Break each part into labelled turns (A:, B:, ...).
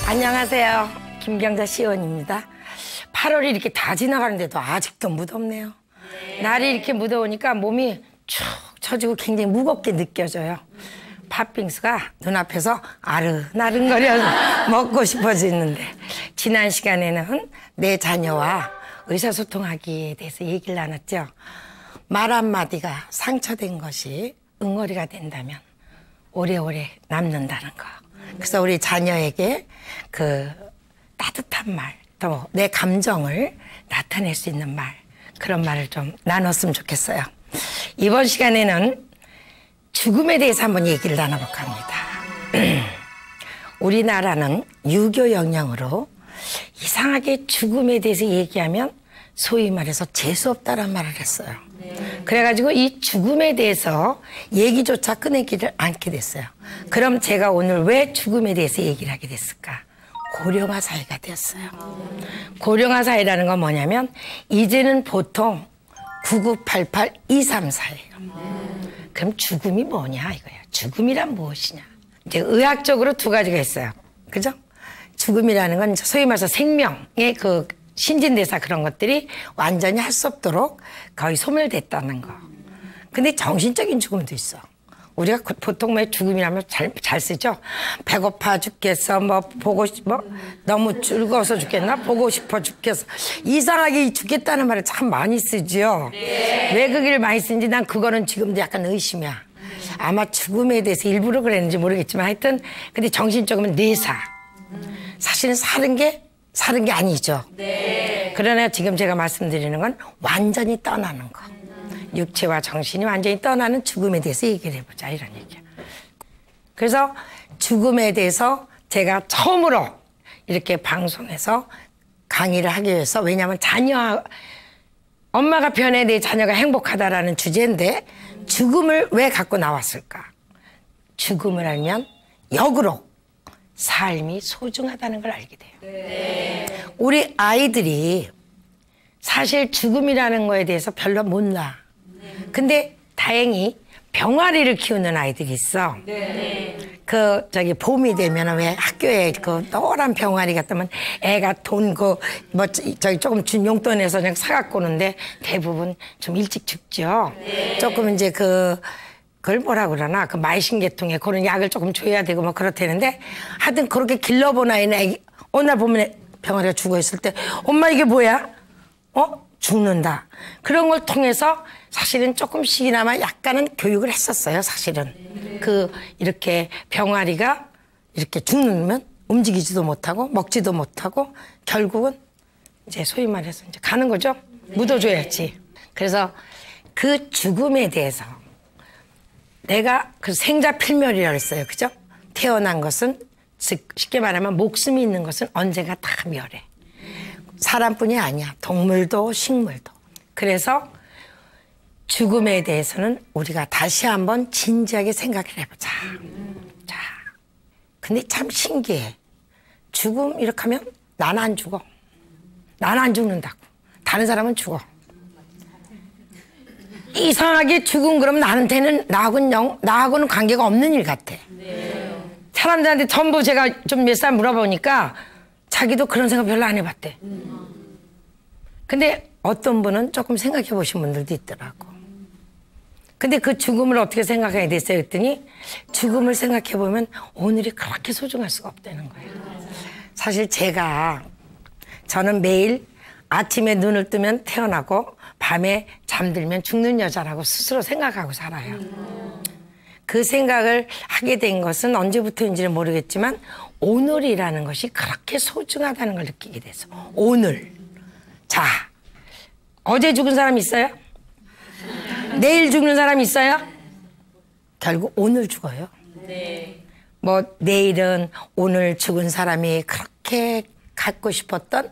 A: 안녕하세요. 김경자 시의원입니다. 8월이 이렇게 다 지나가는데도 아직도 무덥네요. 날이 이렇게 무더우니까 몸이 축 처지고 굉장히 무겁게 느껴져요. 팥빙수가 눈앞에서 아른아른거려 먹고 싶어지는데, 지난 시간에는 내 자녀와 의사소통하기에 대해서 얘기를 나눴죠. 말 한마디가 상처된 것이 응어리가 된다면 오래오래 남는다는 거. 그래서 우리 자녀에게 그 따뜻한 말, 또 내 감정을 나타낼 수 있는 말, 그런 말을 좀 나눴으면 좋겠어요. 이번 시간에는 죽음에 대해서 한번 얘기를 나눠볼까 합니다. 우리나라는 유교 영향으로 이상하게 죽음에 대해서 얘기하면 소위 말해서 재수없다란 말을 했어요. 그래가지고 이 죽음에 대해서 얘기조차 꺼내기를 않게 됐어요. 그럼 제가 오늘 왜 죽음에 대해서 얘기를 하게 됐을까? 고령화 사회가 되었어요. 고령화 사회라는 건 뭐냐면 이제는 보통 9988 234예요. 그럼 죽음이 뭐냐 이거예요. 죽음이란 무엇이냐. 이제 의학적으로 두 가지가 있어요. 그죠? 죽음이라는 건 소위 말해서 생명의 그 신진대사 그런 것들이 완전히 할 수 없도록 거의 소멸됐다는 거. 근데 정신적인 죽음도 있어. 우리가 보통 왜 죽음이라면 잘 쓰죠. 배고파 죽겠어. 너무 즐거워서 죽겠나? 보고 싶어 죽겠어. 이상하게 죽겠다는 말을 참 많이 쓰죠. 네. 왜 그 길을 많이 쓰는지 난 그거는 지금도 약간 의심이야. 아마 죽음에 대해서 일부러 그랬는지 모르겠지만 하여튼 근데 정신적으로는 내사. 사실은 사는 게 아니죠. 네. 그러나 지금 제가 말씀드리는 건 완전히 떠나는 거. 육체와 정신이 완전히 떠나는 죽음에 대해서 얘기를 해보자 이런 얘기야. 그래서 죽음에 대해서 제가 처음으로 이렇게 방송에서 강의를 하기 위해서, 왜냐하면 엄마가 변해 내 자녀가 행복하다라는 주제인데 죽음을 왜 갖고 나왔을까? 죽음을 알면 역으로 삶이 소중하다는 걸 알게 돼요. 네. 우리 아이들이 사실 죽음이라는 거에 대해서 별로 몰라. 근데 다행히 병아리를 키우는 아이들이 있어. 네. 봄이 되면 왜 학교에 그 노란 병아리 같으면 애가 조금 준 용돈에서 그냥 사갖고 오는데 대부분 좀 일찍 죽죠. 네. 조금 이제 그걸 뭐라 그러나 그 마이신계통에 그런 약을 조금 줘야 되고 뭐 그렇다는데, 하여튼 그렇게 길러본 아이는 애기 어느 날 보면 병아리가 죽어 있을 때 엄마 이게 뭐야? 죽는다. 그런 걸 통해서 사실은 조금씩이나마 약간은 교육을 했었어요. 사실은 이렇게 병아리가 이렇게 죽으면 움직이지도 못하고 먹지도 못하고 결국은 이제 소위 말해서 이제 가는 거죠. 묻어줘야지. 그래서 그 죽음에 대해서 내가 그 생자필멸이라고 했어요. 그죠? 태어난 것은, 즉 쉽게 말하면 목숨이 있는 것은 언젠가 다 멸해. 사람뿐이 아니야. 동물도 식물도. 그래서 죽음에 대해서는 우리가 다시 한번 진지하게 생각을 해보자. 자, 근데 참 신기해. 죽음 이렇게 하면 나는 안 죽어. 나는 안 죽는다고. 다른 사람은 죽어. 이상하게 죽음 그러면 나하고는 관계가 없는 일 같아. 네. 사람들한테 전부 제가 좀 몇 살 물어보니까 자기도 그런 생각 별로 안 해봤대. 근데 어떤 분은 조금 생각해 보신 분들도 있더라고. 근데 그 죽음을 어떻게 생각해야 됐어요? 했더니 죽음을 생각해 보면 오늘이 그렇게 소중할 수가 없다는 거예요. 사실 저는 매일 아침에 눈을 뜨면 태어나고 밤에 잠들면 죽는 여자라고 스스로 생각하고 살아요. 그 생각을 하게 된 것은 언제부터인지는 모르겠지만 오늘이라는 것이 그렇게 소중하다는 걸 느끼게 돼서. 오늘. 자, 어제 죽은 사람 있어요? 내일 죽는 사람 있어요? 결국 오늘 죽어요. 네. 내일은 오늘 죽은 사람이 그렇게 갖고 싶었던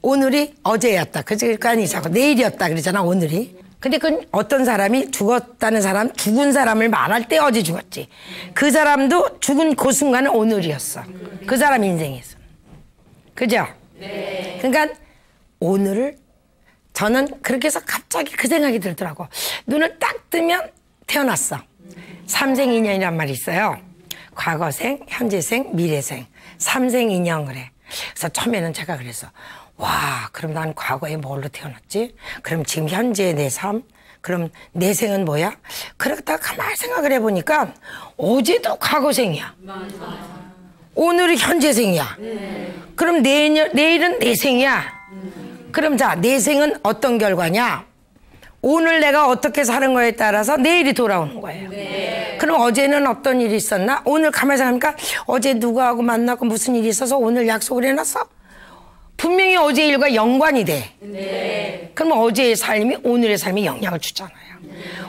A: 오늘이 어제였다. 그러니까 아니잖아. 내일이었다 그러잖아, 오늘이. 근데 어떤 사람이 죽었다는 사람, 죽은 사람을 말할 때 어제 죽었지. 그 사람도 죽은 그 순간은 오늘이었어. 그 사람 인생에서. 그죠? 네. 그러니까 오늘을 저는 그렇게 해서 갑자기 그 생각이 들더라고. 눈을 딱 뜨면 태어났어. 삼생이년이란 말이 있어요. 과거생, 현재생, 미래생 3생 인형을 해. 그래서 처음에는 제가 그래서 와, 그럼 난 과거에 뭘로 태어났지? 그럼 지금 현재의 내 삶? 그럼 내 생은 뭐야? 그러다가 가만히 생각을 해보니까 어제도 과거생이야. 오늘은 현재생이야. 그럼 내일은 내 생이야. 그럼 자, 내 생은 어떤 결과냐? 오늘 내가 어떻게 사는 거에 따라서 내일이 돌아오는 거예요. 그럼 어제는 어떤 일이 있었나? 오늘 가만히 생각하니까 어제 누구하고 만나고 무슨 일이 있어서 오늘 약속을 해놨어? 분명히 어제 일과 연관이 돼. 그럼 어제의 삶이 오늘의 삶에 영향을 주잖아요.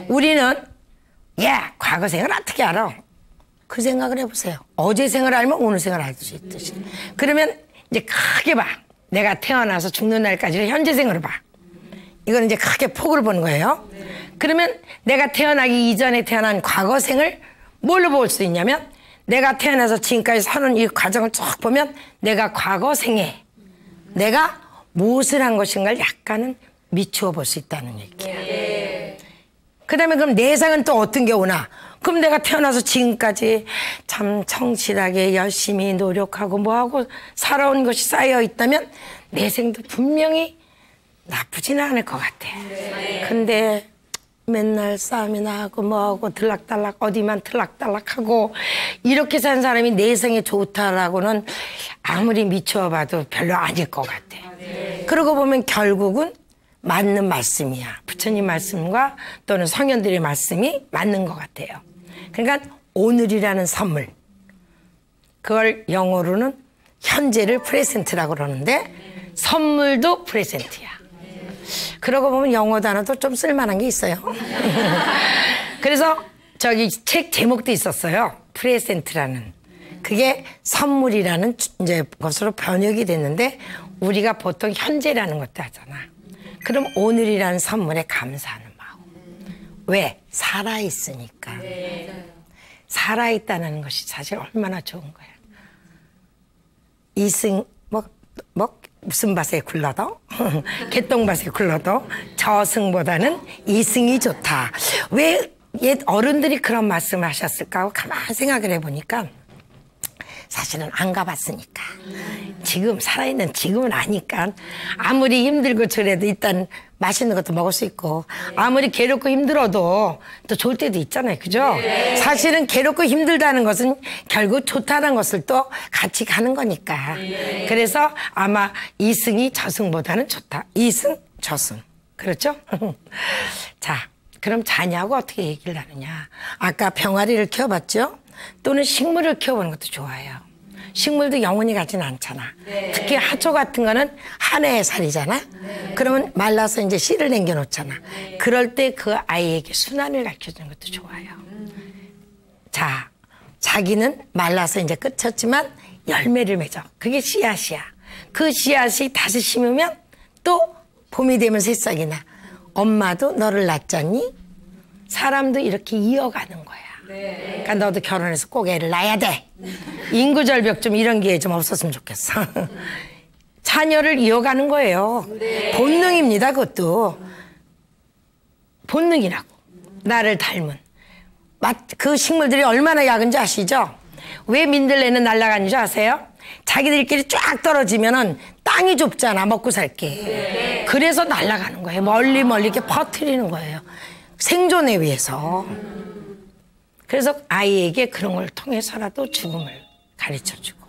A: 우리는 야, 과거 생을 어떻게 알아? 그 생각을 해보세요. 어제 생을 알면 오늘 생을 알 수 있듯이. 그러면 이제 크게 봐. 내가 태어나서 죽는 날까지를 현재 생으로 봐. 이건 이제 크게 폭을 보는 거예요. 그러면 내가 태어나기 이전에 태어난 과거 생을 뭘로 볼 수 있냐면 내가 태어나서 지금까지 사는 이 과정을 쭉 보면 내가 과거 생에 내가 무엇을 한 것인가를 약간은 미추어 볼 수 있다는 얘기야. 그 다음에 그럼 내상은 또 어떤 게 오나? 그럼 내가 태어나서 지금까지 참 성실하게 열심히 노력하고 뭐하고 살아온 것이 쌓여 있다면 내 생도 분명히 나쁘지는 않을 것 같아. 근데 맨날 싸움이나 하고 뭐하고 들락달락 어디만 들락달락하고 이렇게 산 사람이 내 생이 좋다라고는 아무리 미쳐봐도 별로 아닐 것 같아. 그러고 보면 결국은 맞는 말씀이야. 부처님 말씀과 또는 성현들의 말씀이 맞는 것 같아요. 그러니까 오늘이라는 선물, 그걸 영어로는 현재를 프레젠트라고 그러는데 선물도 프레젠트야. 그러고 보면 영어 단어도 좀 쓸만한 게 있어요. 그래서 저기 책 제목도 있었어요. 프레젠트라는. 그게 선물이라는 이제 것으로 번역이 됐는데 우리가 보통 현재라는 것도 하잖아. 그럼 오늘이라는 선물에 감사하는 마음. 왜? 살아있으니까. 살아있다는 것이 사실 얼마나 좋은 거야. 이승 무슨 밭에 굴러도 개똥밭에 굴러도 저승보다는 이승이 좋다. 왜 옛 어른들이 그런 말씀을 하셨을까 하고 가만히 생각을 해보니까 사실은 안 가봤으니까 지금 살아있는 지금은 아니까 아무리 힘들고 저래도 일단 맛있는 것도 먹을 수 있고 아무리 괴롭고 힘들어도 또 좋을 때도 있잖아요. 그죠? 사실은 괴롭고 힘들다는 것은 결국 좋다는 것을 또 같이 가는 거니까. 그래서 아마 이승이 저승보다는 좋다. 이승 저승. 그렇죠? 자, 그럼 자녀하고 어떻게 얘기를 하느냐. 아까 병아리를 키워봤죠? 또는 식물을 키워보는 것도 좋아요. 식물도 영원히 가지는 않잖아. 특히 하초 같은 거는 한 해의 살이잖아. 그러면 말라서 이제 씨를 남겨놓잖아. 그럴 때 그 아이에게 순환을 가르쳐주는 것도 좋아요. 자, 자기는 말라서 이제 끝쳤지만 열매를 맺어. 그게 씨앗이야. 그 씨앗이 다시 심으면 또 봄이 되면 새싹이 나. 엄마도 너를 낳았잖니? 사람도 이렇게 이어가는 거야. 그러니까 너도 결혼해서 꼭 애를 낳아야 돼. 인구절벽 좀 이런 게 좀 없었으면 좋겠어. 자녀를 이어가는 거예요. 본능입니다. 그것도 본능이라고. 나를 닮은 그 식물들이 얼마나 약은지 아시죠? 왜 민들레는 날아가는 줄 아세요? 자기들끼리 쫙 떨어지면은 땅이 좁잖아. 먹고 살게. 그래서 날아가는 거예요. 멀리 이렇게 퍼뜨리는 거예요. 생존에 위해서. 그래서 아이에게 그런 걸 통해서라도 죽음을 가르쳐주고.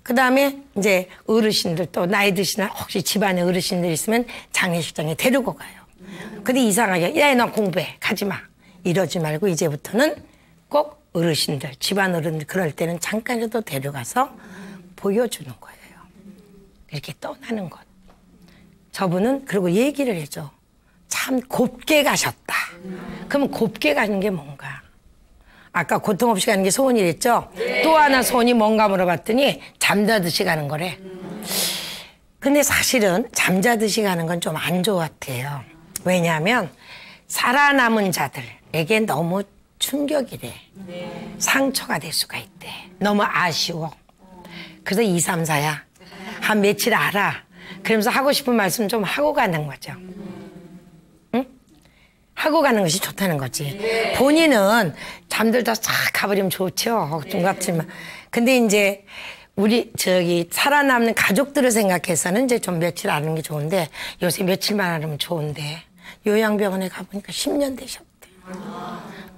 A: 그 다음에 이제 어르신들 또 나이 드시나 혹시 집안에 어르신들 있으면 장례식장에 데리고 가요. 근데 이상하게 야, 너 공부해. 가지 마. 이러지 말고 이제부터는 꼭 어르신들, 집안 어른들 그럴 때는 잠깐이라도 데려가서 보여주는 거예요. 이렇게 떠나는 것. 저분은 그리고 얘기를 해줘. 참 곱게 가셨다. 그러면 곱게 가는 게 뭔가? 아까 고통 없이 가는 게 소원이랬죠? 또 하나 소원이 뭔가 물어봤더니 잠자듯이 가는 거래. 근데 사실은 잠자듯이 가는 건 좀 안 좋았대요. 왜냐하면 살아남은 자들에게 너무 충격이래. 상처가 될 수가 있대. 너무 아쉬워. 그래서 2, 3, 4야. 한 며칠 알아. 그러면서 하고 싶은 말씀 좀 하고 가는 거죠. 하고 가는 것이 좋다는 거지. 본인은 잠들다 싹 가버리면 좋죠. 걱정 같지만. 근데 이제 우리 살아남는 가족들을 생각해서는 이제 좀 며칠 안 하는 게 좋은데 요새 며칠만 안 하면 좋은데 요양병원에 가보니까 10년 되셨대.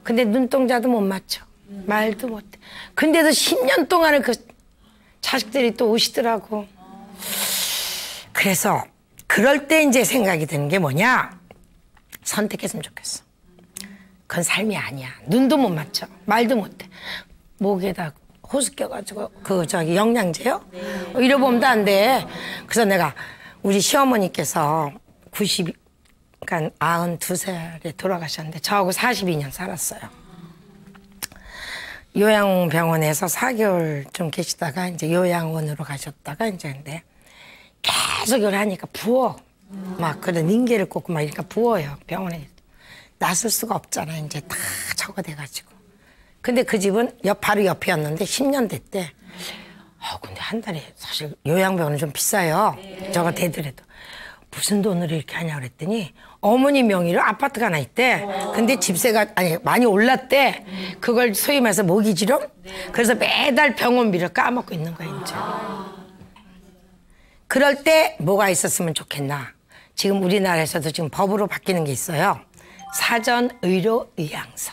A: 근데 눈동자도 못 맞춰. 말도 못해. 근데도 10년 동안은 그 자식들이 또 오시더라고. 그래서 그럴 때 이제 생각이 드는 게 뭐냐? 선택했으면 좋겠어. 그건 삶이 아니야. 눈도 못 맞춰. 말도 못해. 목에다 호수 껴가지고 영양제요? 이러보면 안 돼. 그래서 내가 우리 시어머니께서 92살에 돌아가셨는데 저하고 42년 살았어요. 요양병원에서 4개월 좀 계시다가 이제 요양원으로 가셨다가 이제 근데 계속 이걸 하니까 부어. 막 그런 닌게를 꽂고 막 이러니까 부어요. 병원에. 나설 수가 없잖아. 이제 다 저거 돼가지고. 근데 그 집은 바로 옆이었는데 10년 됐대. 근데 한 달에 사실 요양병원은 좀 비싸요. 저거 되더라도. 무슨 돈으로 이렇게 하냐 그랬더니 어머니 명의로 아파트가 하나 있대. 근데 집세가 많이 올랐대. 그걸 소위 말해서 모기지로. 그래서 매달 병원비를 까먹고 있는 거야 이제. 그럴 때 뭐가 있었으면 좋겠나. 지금 우리나라에서도 지금 법으로 바뀌는 게 있어요. 사전 의료 의향서.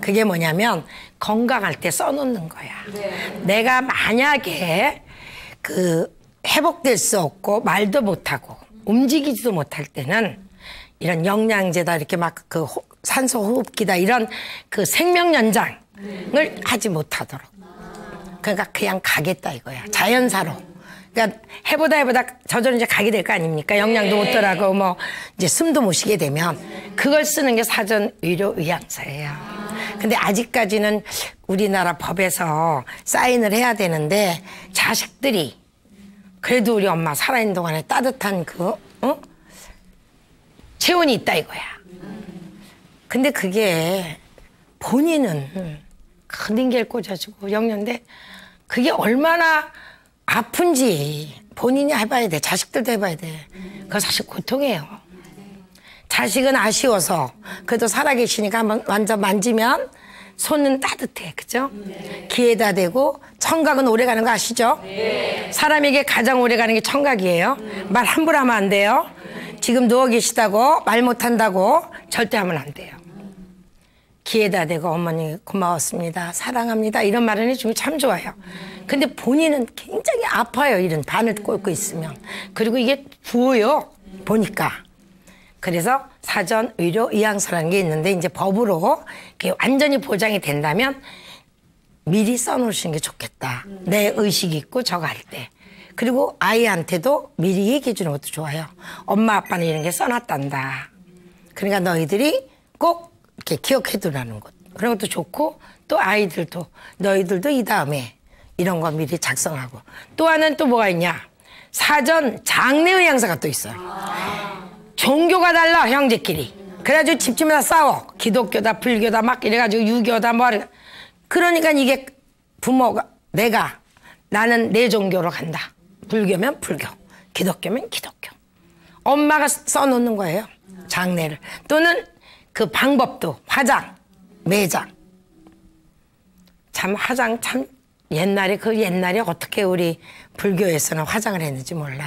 A: 그게 뭐냐면 건강할 때 써놓는 거야. 내가 만약에 회복될 수 없고 말도 못하고 움직이지도 못할 때는 이런 영양제다 이렇게 막 산소 호흡기다 이런 생명 연장을 하지 못하도록. 그러니까 그냥 가겠다 이거야. 자연사로. 그러니까 해보다 저절로 이제 가게 될 거 아닙니까? 영양도 못 들어가고 뭐 이제 숨도 못 쉬게 되면 그걸 쓰는 게 사전 의료 의향서예요. 근데 아직까지는 우리나라 법에서 사인을 해야 되는데 자식들이 그래도 우리 엄마 살아있는 동안에 따뜻한 체온이 있다 이거야. 근데 그게 본인은 큰 닌겔 꽂아주고 영양인데 그게 얼마나 아픈지 본인이 해봐야 돼. 자식들도 해봐야 돼. 그거 사실 고통이에요. 자식은 아쉬워서 그래도 살아계시니까 한번 완전 만지면 손은 따뜻해. 그죠? 귀에다 대고 청각은 오래 가는 거 아시죠? 사람에게 가장 오래 가는 게 청각이에요. 말 함부로 하면 안 돼요. 지금 누워 계시다고 말 못한다고 절대 하면 안 돼요. 귀에다 대고 어머니 고마웠습니다. 사랑합니다. 이런 말을 해주면 참 좋아요. 근데 본인은 굉장히 아파요. 이런 바늘 꽂고 있으면. 그리고 이게 부어요. 보니까. 그래서 사전 의료 의향서라는 게 있는데 이제 법으로 완전히 보장이 된다면 미리 써놓으시는 게 좋겠다. 내 의식이 있고 저거 할 때. 그리고 아이한테도 미리 얘기해 주는 것도 좋아요. 엄마 아빠는 이런 게 써놨단다. 그러니까 너희들이 꼭 이렇게 기억해 두라는 것. 그런 것도 좋고 또 아이들도 너희들도 이 다음에 이런 거 미리 작성하고. 또 하나는 또 뭐가 있냐. 사전 장례 의향서가 또 있어요. 종교가 달라 형제끼리. 그래가지고 집집마다 싸워. 기독교다 불교다 막 이래가지고 유교다 뭐. 그러니까 이게 부모가 나는 내 종교로 간다. 불교면 불교, 기독교면 기독교. 엄마가 써놓는 거예요. 장례를. 또는 그 방법도 화장, 매장. 참 화장 참 옛날에 어떻게 우리 불교에서는 화장을 했는지 몰라.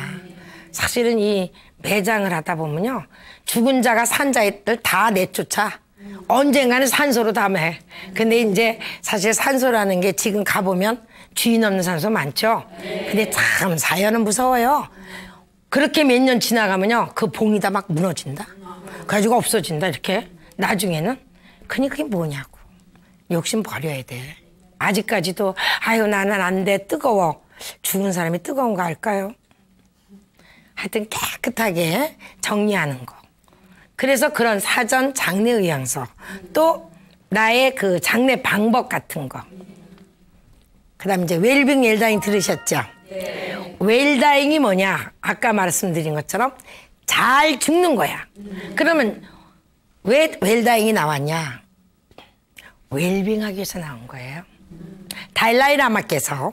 A: 사실은 이 매장을 하다 보면요. 죽은 자가 산 자들 다 내쫓아. 언젠가는 산소로 다 매. 근데 이제 사실 산소라는 게 지금 가보면 주인 없는 산소 많죠. 근데 참 사연은 무서워요. 그렇게 몇 년 지나가면요. 그 봉이 다 막 무너진다. 그래가지고 없어진다 이렇게. 나중에는. 그니 그게 뭐냐고. 욕심 버려야 돼. 아직까지도 아유 나는 안 돼 뜨거워. 죽은 사람이 뜨거운 거 알까요? 하여튼 깨끗하게 정리하는 거. 그래서 그런 사전 장례 의향서. 또 나의 그 장례 방법 같은 거. 그 다음 이제 웰빙 웰다잉 들으셨죠? 네. 웰다잉이 뭐냐? 아까 말씀드린 것처럼 잘 죽는 거야. 그러면 왜 웰다잉이 나왔냐? 웰빙하기 위해서 나온 거예요. 달라이 라마께서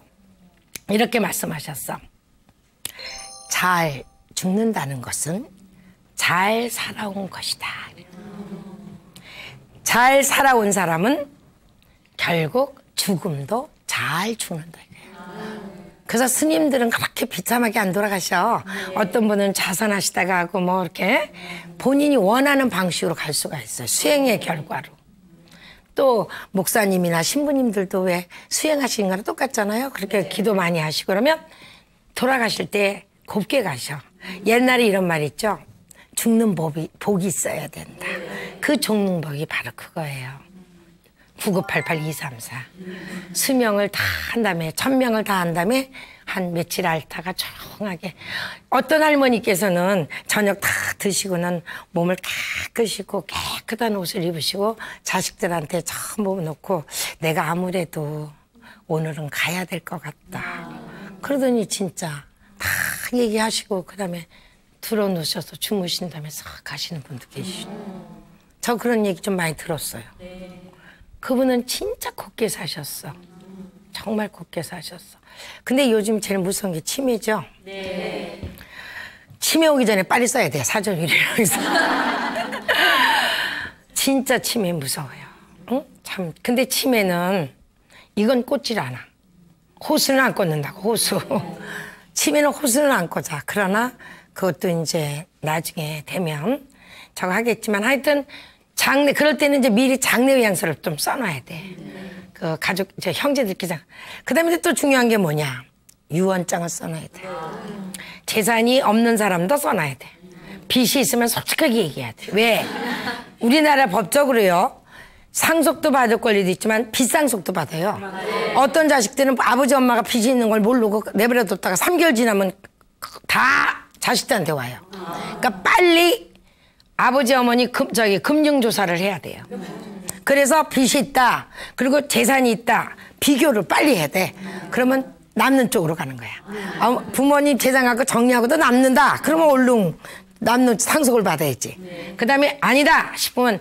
A: 이렇게 말씀하셨어. 잘 죽는다는 것은 잘 살아온 것이다. 잘 살아온 사람은 결국 죽음도 잘 죽는다. 그래서 스님들은 그렇게 비참하게 안 돌아가셔. 어떤 분은 자선하시다가 하고 뭐 이렇게 본인이 원하는 방식으로 갈 수가 있어요. 수행의 결과로. 또 목사님이나 신부님들도 왜 수행하시는 거랑 똑같잖아요. 그렇게 기도 많이 하시고 그러면 돌아가실 때 곱게 가셔. 옛날에 이런 말 있죠. 죽는 복이 있어야 된다. 그 죽는 복이 바로 그거예요. 9988-234 수명을 다 한 다음에 1000명을 다 한 다음에 한 며칠 앓다가 조용하게 어떤 할머니께서는 저녁 다 드시고는 몸을 깎으시고 깨끗한 옷을 입으시고 자식들한테 전부 놓고 내가 아무래도 오늘은 가야 될 것 같다 그러더니 진짜 다 얘기하시고 그 다음에 들어누셔서 주무신 다음에 싹 가시는 분도 계시고 저 그런 얘기 좀 많이 들었어요. 그분은 진짜 곱게 사셨어. 정말 곱게 사셨어. 근데 요즘 제일 무서운 게 치매죠? 네. 치매 오기 전에 빨리 써야 돼. 사전 유리라서. 진짜 치매 무서워요. 응? 참. 근데 치매는 이건 꽂질 않아. 호수는 안 꽂는다고, 호수. 치매는 호수는 안 꽂아. 그러나 그것도 이제 나중에 되면 저거 하겠지만 하여튼 그럴 때는 이제 미리 장례의향서를 좀 써놔야 돼. 그 가족, 형제들끼리. 그 다음에 또 중요한 게 뭐냐. 유언장을 써놔야 돼. 재산이 없는 사람도 써놔야 돼. 빚이 있으면 솔직하게 얘기해야 돼. 왜? 우리나라 법적으로요. 상속도 받을 권리도 있지만 빚상속도 받아요. 어떤 자식들은 아버지 엄마가 빚이 있는 걸 모르고 내버려뒀다가 3개월 지나면 다 자식들한테 와요. 그러니까 빨리 아버지 어머니 금융조사를 해야 돼요. 그래서 빚이 있다 그리고 재산이 있다 비교를 빨리 해야 돼. 그러면 남는 쪽으로 가는 거야. 부모님 재산하고 정리하고도 남는다 그러면 얼른 남는 상속을 받아야지. 그 다음에 아니다 싶으면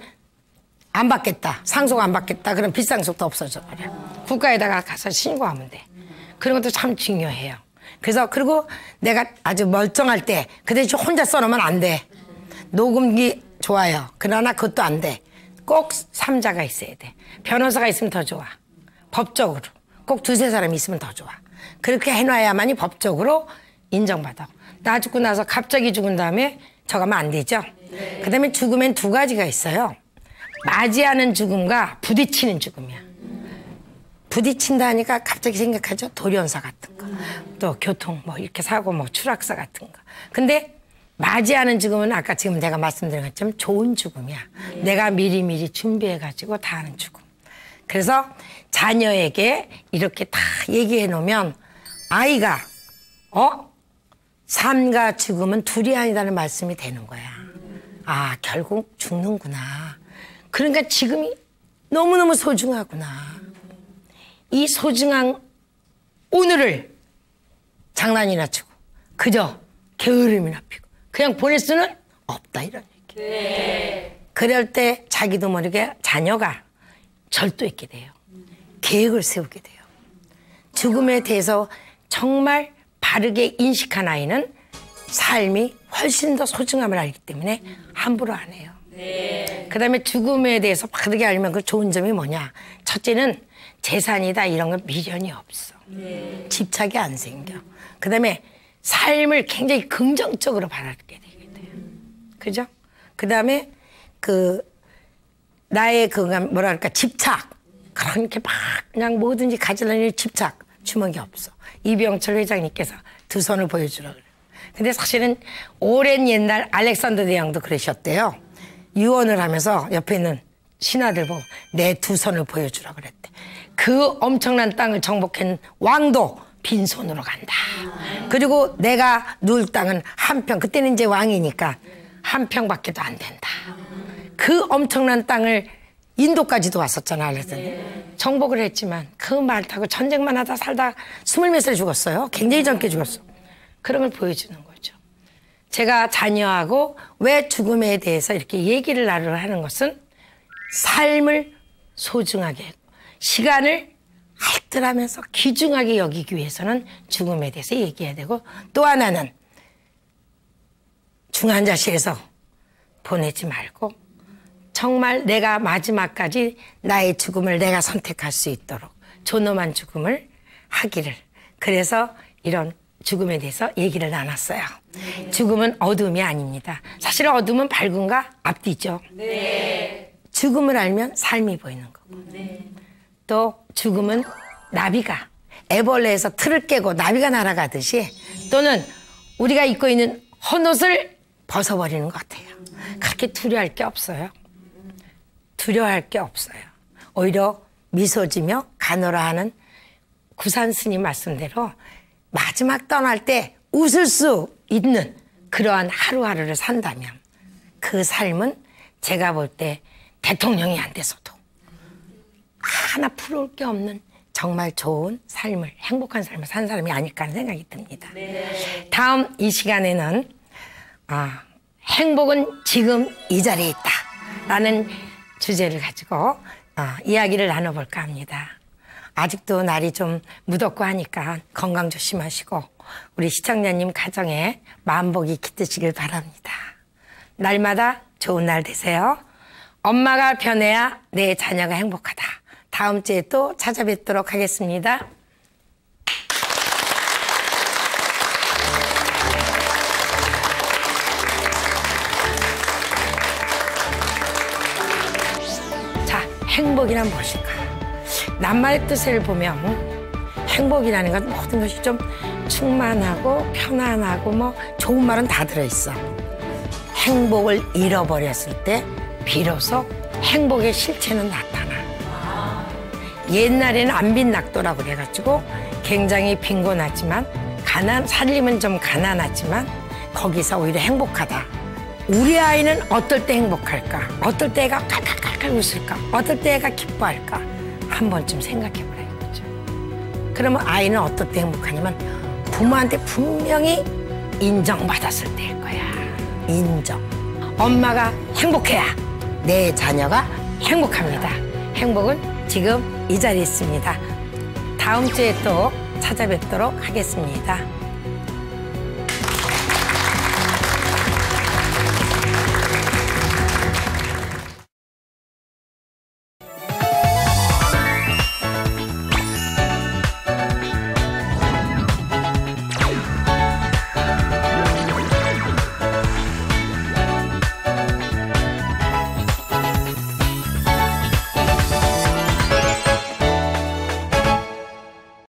A: 안 받겠다 상속 안 받겠다 그럼 빚상속도 없어져 버려. 국가에다가 가서 신고하면 돼. 그런 것도 참 중요해요. 그래서 그리고 내가 아주 멀쩡할 때 그 대신 혼자 써놓으면 안 돼. 녹음기 좋아요. 그러나 그것도 안 돼. 꼭 3자가 있어야 돼. 변호사가 있으면 더 좋아. 법적으로. 꼭 2-3사람이 있으면 더 좋아. 그렇게 해놔야만이 법적으로 인정받아. 나 죽고 나서 갑자기 죽은 다음에 저거 하면 안 되죠. 그 다음에 죽음엔 2가지가 있어요. 맞이하는 죽음과 부딪히는 죽음이야. 부딪힌다 하니까 갑자기 생각하죠. 돌연사 같은 거. 또 교통 뭐 이렇게 사고 뭐 추락사 같은 거. 근데 맞이하는 죽음은 아까 지금 내가 말씀드린 것처럼 좋은 죽음이야. 내가 미리미리 준비해가지고 다 하는 죽음. 그래서 자녀에게 이렇게 다 얘기해 놓으면 아이가 삶과 죽음은 둘이 아니다는 말씀이 되는 거야. 아 결국 죽는구나. 그러니까 지금이 너무너무 소중하구나. 이 소중한 오늘을 장난이나 치고 그저 게으름이나 피고 그냥 보낼 수는 없다 이런 얘기. 네. 그럴 때 자기도 모르게 자녀가 절도 있게 돼요. 계획을 세우게 돼요. 죽음에 대해서 정말 바르게 인식한 아이는 삶이 훨씬 더 소중함을 알기 때문에 함부로 안 해요. 네. 그 다음에 죽음에 대해서 바르게 알면 그 좋은 점이 뭐냐. 첫째는 재산이다 이런 건 미련이 없어. 네. 집착이 안 생겨. 그 다음에 삶을 굉장히 긍정적으로 바라게 되게 돼요. 그죠? 그 다음에 나의 뭐랄까, 집착. 그렇게 막 그냥 뭐든지 가지려는 집착. 주먹이 없어. 이병철 회장님께서 2손을 보여주라 그래요. 근데 사실은 오랜 옛날 알렉산더 대왕도 그러셨대요. 유언을 하면서 옆에 있는 신하들 보고 내 2손을 보여주라 그랬대. 그 엄청난 땅을 정복한 왕도 빈손으로 간다. 그리고 내가 누울 땅은 한 평. 그때는 이제 왕이니까 한 평밖에도 안 된다. 그 엄청난 땅을 인도까지도 왔었잖아. 정복을 했지만 그 말 타고 전쟁만 하다 살다 20몇 살에 죽었어요. 굉장히 젊게 죽었어. 그런 걸 보여주는 거죠. 제가 자녀하고 왜 죽음에 대해서 이렇게 얘기를 하는 것은 삶을 소중하게 시간을 알뜰하면서 귀중하게 여기기 위해서는 죽음에 대해서 얘기해야 되고 또 하나는 중환자실에서 보내지 말고 정말 내가 마지막까지 나의 죽음을 내가 선택할 수 있도록 존엄한 죽음을 하기를. 그래서 이런 죽음에 대해서 얘기를 나눴어요. 죽음은 어둠이 아닙니다. 사실 어둠은 밝음과 앞뒤죠. 죽음을 알면 삶이 보이는 거고. 또 죽음은 나비가 애벌레에서 틀을 깨고 나비가 날아가듯이 또는 우리가 입고 있는 헌옷을 벗어버리는 것 같아요. 그렇게 두려워할 게 없어요. 두려워할 게 없어요. 오히려 미소 지며 가노라 하는 구산 스님 말씀대로 마지막 떠날 때 웃을 수 있는 그러한 하루하루를 산다면 그 삶은 제가 볼 때 대통령이 안 돼서도 하나 풀어올 게 없는 정말 좋은 삶을, 행복한 삶을 산 사람이 아닐까 하는 생각이 듭니다. 다음 이 시간에는 행복은 지금 이 자리에 있다 라는 주제를 가지고 이야기를 나눠볼까 합니다. 아직도 날이 좀 무덥고 하니까 건강 조심하시고 우리 시청자님 가정에 만복이 깃드시길 바랍니다. 날마다 좋은 날 되세요. 엄마가 변해야 내 자녀가 행복하다. 다음 주에 또 찾아뵙도록 하겠습니다. 자, 행복이란 무엇일까? 낱말의 뜻을 보면 행복이라는 건 모든 것이 좀 충만하고 편안하고 뭐 좋은 말은 다 들어있어. 행복을 잃어버렸을 때 비로소 행복의 실체는 나타나. 옛날에는 안빈낙도라고 그래가지고 굉장히 빈곤하지만 살림은 좀 가난하지만 거기서 오히려 행복하다. 우리 아이는 어떨 때 행복할까? 어떨 때가 칼칼칼칼 웃을까? 어떨 때가 기뻐할까? 한 번쯤 생각해보라 이거죠. 그러면 아이는 어떨 때 행복하냐면 부모한테 분명히 인정받았을 때일 거야. 인정. 엄마가 행복해야 내 자녀가 행복합니다. 행복은 지금 이 자리에 있습니다. 다음 주에 또 찾아뵙도록 하겠습니다.